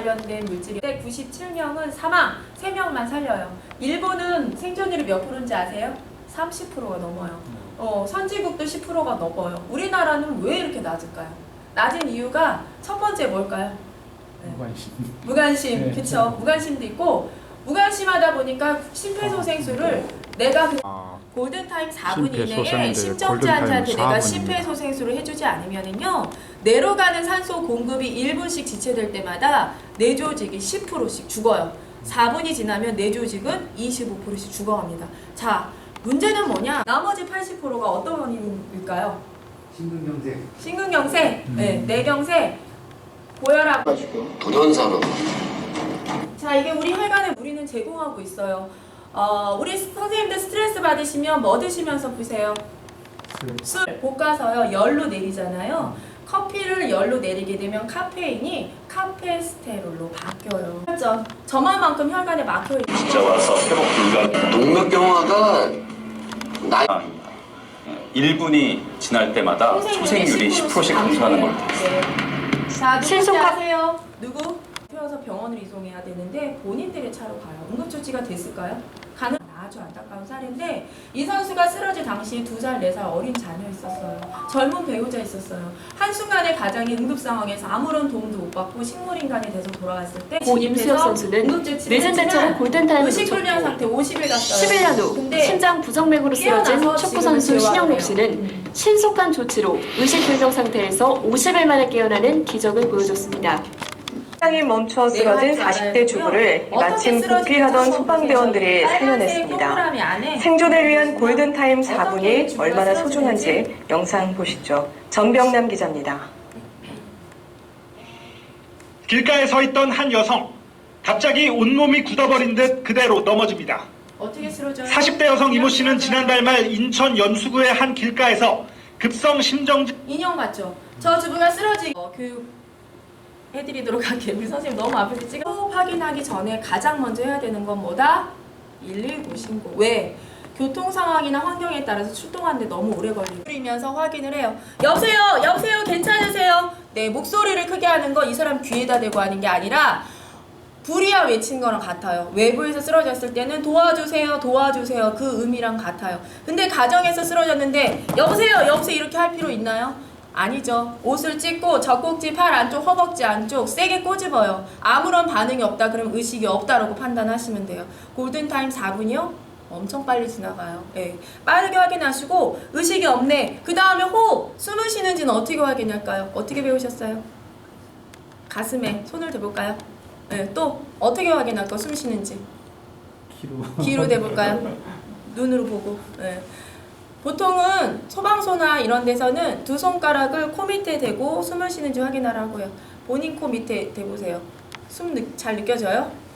관련된 물질이 97명은 사망, 3명만 살려요. 일본은 생존율이 몇 프로인지 아세요? 30%가 넘어요. 선진국도 10%가 넘어요. 우리나라는 왜 이렇게 낮을까요? 낮은 이유가 첫 번째 뭘까요? 네. 무관심. 네. 그쵸. 무관심도 있고, 무관심하다 보니까 심폐소생술을 내가 골든타임 4분 이내에 심정지한테한테 내가 심폐소생술을 해주지 않으면은요, 뇌로 가는 산소 공급이 1분씩 지체될 때마다 뇌 조직이 10%씩 죽어요. 4분이 지나면 뇌 조직은 25%씩 죽어갑니다. 자, 문제는 뭐냐? 나머지 80%가 어떤 원인일까요? 심근경색. 심근경색, 네, 뇌경색, 고혈압. 도전산업. 자, 이게 우리 혈관에 우리는 제공하고 있어요. 우리 선생님들 스트레스 받으시면 뭐 드시면서 푸세요? 술 볶아서요 열로 내리잖아요. 커피를 열로 내리게 되면 카페인이 카페스테롤로 바뀌어요. 그렇죠? 저만큼 혈관에 막혀있는 진짜 와서 회복 불가. 동맥경화가 나이 1분이 지날 때마다 초생률이 10%씩 감소하는 걸로 되어 있습니다. 네. 자, 누군지 아세요? 누구? 태워서 병원을 이송해야 되는데 본인들의 차로 가요. 응급조치가 됐을까요? 가는 아주 안타까운 사례인데, 이 선수가 쓰러질 당시 2살, 4살 어린 자녀 있었어요. 젊은 배우자 있었어요. 한순간에 가장이 응급 상황에서 아무런 도움도 못 받고 식물인간이 돼서 돌아왔을 때 고 임수혁 선수는 늦은 대처로 골든타임을 의식불량 상태 50일 갔어요. 11년 후 심장 부정맥으로 쓰러진 축구선수 신영록 씨는 신속한 조치로 의식불명 상태에서 50일 만에 깨어나는 기적을 보여줬습니다. 심장이 멈춰 쓰러진 40대 주부를 마침 복귀하던 소방대원들이 살려냈습니다. 생존을 위한 골든타임 4분이 얼마나 소중한지 영상 보시죠. 전병남 기자입니다. 길가에 서 있던 한 여성, 갑자기 온몸이 굳어버린 듯 그대로 넘어집니다. 어떻게 쓰러져요? 40대 여성 이모 씨는 지난달 말 인천 연수구의 한 길가에서 급성 심정지 인형 맞죠? 저 주부가 쓰러지기 교육 해드리도록 할게요. 우리 선생님 너무 앞에서 찍어. 호흡 확인하기 전에 가장 먼저 해야 되는 건 뭐다? 119 신고. 왜? 교통 상황이나 환경에 따라서 출동하는데 너무 오래 걸리고 그러면서 확인을 해요. 여보세요? 여보세요? 괜찮으세요? 네, 목소리를 크게 하는 거 이 사람 귀에다 대고 하는 게 아니라 불이야 외친 거랑 같아요. 외부에서 쓰러졌을 때는 도와주세요, 도와주세요 그 의미랑 같아요. 근데 가정에서 쓰러졌는데 여보세요, 여보세요 이렇게 할 필요 있나요? 아니죠. 옷을 찢고 젖꼭지, 팔 안쪽, 허벅지 안쪽 세게 꼬집어요. 아무런 반응이 없다 그러면 의식이 없다라고 판단하시면 돼요. 골든타임 4분이요? 엄청 빨리 지나가요. 네. 빠르게 확인하시고 의식이 없네. 그 다음에 호흡, 숨을 쉬는지는 어떻게 확인할까요? 어떻게 배우셨어요? 가슴에 손을 대볼까요? 네. 또 어떻게 확인할까요? 숨 쉬는지. 귀로 대볼까요? 눈으로 보고. 네. 보통은 소방서나 이런 데서는 두 손가락을 코 밑에 대고 숨을 쉬는지 확인하라고요. 본인 코 밑에 대보세요. 숨 잘 느껴져요?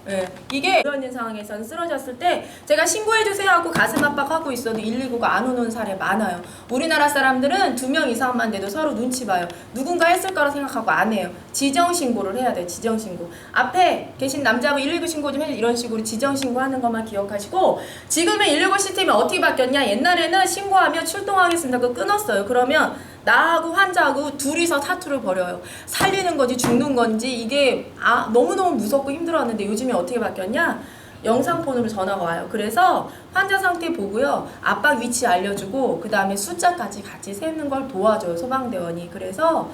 네. 이게 이런 상황에서는 쓰러졌을 때 제가 신고해주세요 하고 가슴 압박하고 있어도 119가 안 오는 사례 많아요. 우리나라 사람들은 2명 이상만 돼도 서로 눈치 봐요. 누군가 했을 거라 생각하고 안 해요. 지정신고를 해야 돼요. 지정신고. 앞에 계신 남자분 119 신고 좀 해줘. 이런 식으로 지정신고하는 것만 기억하시고, 지금의 119 시스템이 어떻게 바뀌었냐. 옛날에는 신고하면 출동하겠습니다 하고 끊었어요. 그러면 나하고 환자하고 둘이서 사투를 벌여요. 살리는 건지 죽는 건지 이게 너무너무 무섭고 힘들었는데 요즘에 어떻게 바뀌었냐? 영상폰으로 전화가 와요. 그래서 환자 상태 보고요. 압박 위치 알려주고 그 다음에 숫자까지 같이 세는 걸 도와줘요. 소방대원이. 그래서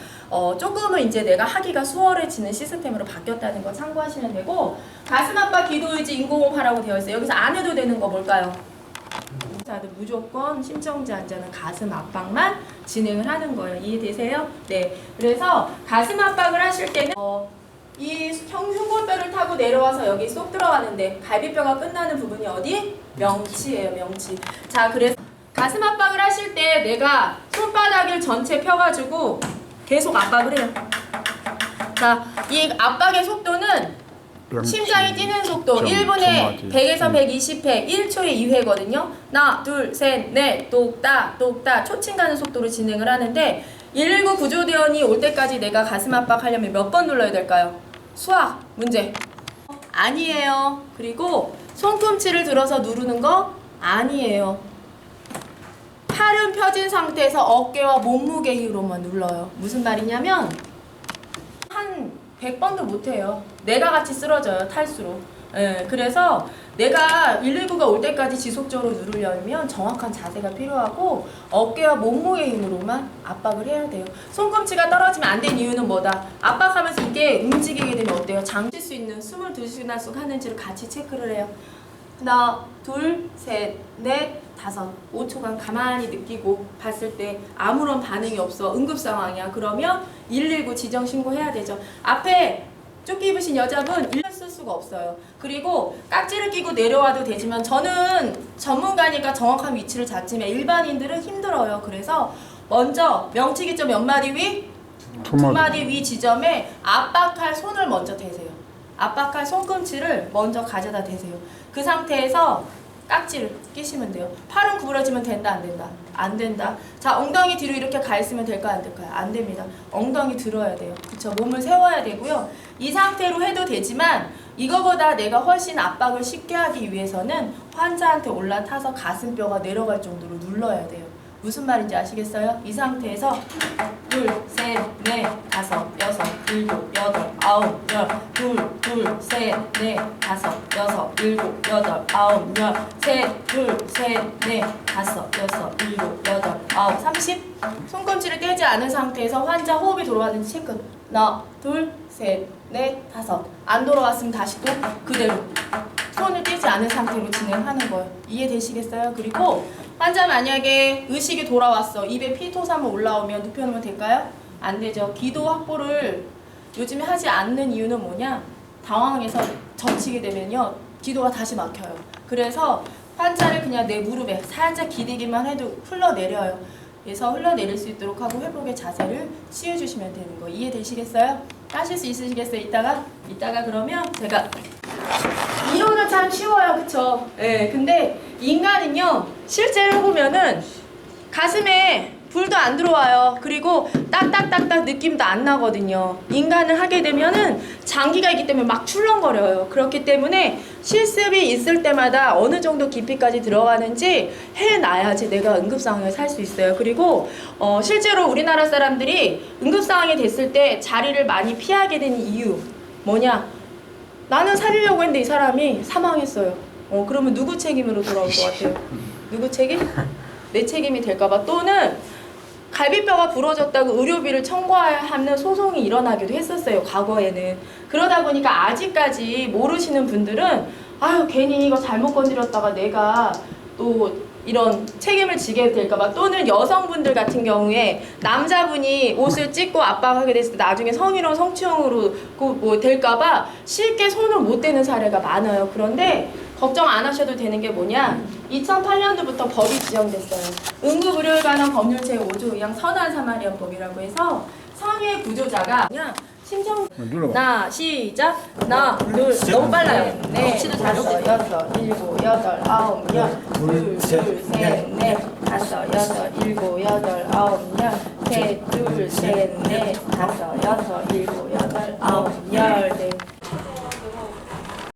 조금은 이제 내가 하기가 수월해지는 시스템으로 바뀌었다는 거 참고하시면 되고, 가슴 압박, 기도의지, 인공호흡하라고 되어 있어요. 여기서 안 해도 되는 거 뭘까요? 자들 무조건 심정지환자는 가슴 압박만 진행을 하는 거예요. 이해되세요? 네. 그래서 가슴 압박을 하실 때는 이 흉골뼈를 타고 내려와서 여기 쏙 들어가는데 갈비뼈가 끝나는 부분이 어디? 명치예요. 명치. 자, 그래서 가슴 압박을 하실 때 내가 손바닥을 전체 펴가지고 계속 압박을 해요. 자, 이 압박의 속도는 심장이 뛰는 속도 1분에 100에서 120회 1초에 2회거든요. 하나, 둘, 셋, 넷, 똑딱, 똑딱 초침 가는 속도로 진행을 하는데 119 구조대원이 올 때까지 내가 가슴 압박하려면 몇 번 눌러야 될까요? 수학 문제. 아니에요. 그리고 손꿈치를 들어서 누르는 거 아니에요. 팔은 펴진 상태에서 어깨와 몸무게 힘으로만 눌러요. 무슨 말이냐면 한 100번도 못해요. 내가 같이 쓰러져요, 탈수로. 예, 그래서 내가 119가 올 때까지 지속적으로 누르려면 정확한 자세가 필요하고 어깨와 몸무게 힘으로만 압박을 해야 돼요. 손꿈치가 떨어지면 안 되는 이유는 뭐다? 압박하면서 이게 움직이게 되면 어때요? 장칠 수 있는 22시간씩 하는지를 같이 체크를 해요. 하나, 둘, 셋, 넷, 다섯, 5초간 가만히 느끼고 봤을 때 아무런 반응이 없어. 응급 상황이야. 그러면 119 지정 신고해야 되죠. 앞에 조끼 입으신 여자분 일을 쓸 수가 없어요. 그리고 깍지를 끼고 내려와도 되지만 저는 전문가니까 정확한 위치를 잡지만 일반인들은 힘들어요. 그래서 먼저 명치기점 몇 마디 위? 두 마디 위 지점에 압박할 손을 먼저 대세요. 압박할 손꿈치를 먼저 가져다 대세요. 그 상태에서 깍지를 끼시면 돼요. 팔은 구부러지면 된다, 안 된다? 안 된다. 자, 엉덩이 뒤로 이렇게 가 있으면 될까요, 안 될까요? 안 됩니다. 엉덩이 들어야 돼요. 그쵸? 몸을 세워야 되고요. 이 상태로 해도 되지만 이거보다 내가 훨씬 압박을 쉽게 하기 위해서는 환자한테 올라타서 가슴뼈가 내려갈 정도로 눌러야 돼요. 무슨 말인지 아시겠어요? 이 상태에서 둘, 셋, 넷, 다섯, 여섯, 일곱, 여덟, 아홉, 열, 둘, 셋, 넷, 다섯, 여섯, 일곱, 여덟, 아홉, 열, 셋, 둘, 셋, 넷, 다섯, 여섯, 일곱, 여덟, 아홉, 30. 손꿈치를 떼지 않은 상태에서 환자 호흡이 돌아가는지 체크. 하나, 둘, 셋, 넷, 다섯. 안 돌아갔으면 다시 또 그대로 손을 떼지 않은 상태로 진행하는 거예요. 이해되시겠어요? 그리고 환자 만약에 의식이 돌아왔어. 입에 피토사물 올라오면 눕혀놓으면 될까요? 안 되죠. 기도 확보를 요즘에 하지 않는 이유는 뭐냐? 당황해서 젖히게 되면요. 기도가 다시 막혀요. 그래서 환자를 그냥 내 무릎에 살짝 기대기만 해도 흘러내려요. 그래서 흘러내릴 수 있도록 하고 회복의 자세를 취해주시면 되는 거. 이해되시겠어요? 하실 수 있으시겠어요? 이따가 그러면 제가 이론은 참 쉬워요, 그쵸? 예, 근데 인간은요, 실제로 보면은 가슴에 불도 안 들어와요. 그리고 딱딱딱딱 느낌도 안 나거든요. 인간을 하게 되면은 장기가 있기 때문에 막 출렁거려요. 그렇기 때문에 실습이 있을 때마다 어느 정도 깊이까지 들어가는지 해놔야지 내가 응급상황을 살 수 있어요. 그리고 실제로 우리나라 사람들이 응급상황이 됐을 때 자리를 많이 피하게 되는 이유 뭐냐? 나는 살리려고 했는데 이 사람이 사망했어요. 그러면 누구 책임으로 돌아올 것 같아요? 누구 책임? 내 책임이 될까봐. 또는 갈비뼈가 부러졌다고 의료비를 청구하는 소송이 일어나기도 했었어요, 과거에는. 그러다 보니까 아직까지 모르시는 분들은 아유 괜히 이거 잘못 건드렸다가 내가 또 이런 책임을 지게 될까봐. 또는 여성분들 같은 경우에 남자분이 옷을 찢고 압박하게 됐을 때 나중에 성희롱 성추행으로 뭐 될까봐 쉽게 손을 못 대는 사례가 많아요. 그런데 걱정 안 하셔도 되는 게 뭐냐? 2008년도부터 법이 지정됐어요. 응급의료에 관한 법률 제5조 의항 선한 사마리안법이라고 해서 선의의 구조자가 그냥 심정 하나 시작 하나 둘 너무 빨라요. 네 다섯 여섯 일곱 여덟 아홉 열 둘 셋 넷 다섯 여섯 일곱 여덟 아홉 열 셋 둘 셋 넷 다섯 여섯 일곱 여덟 아홉 열 네.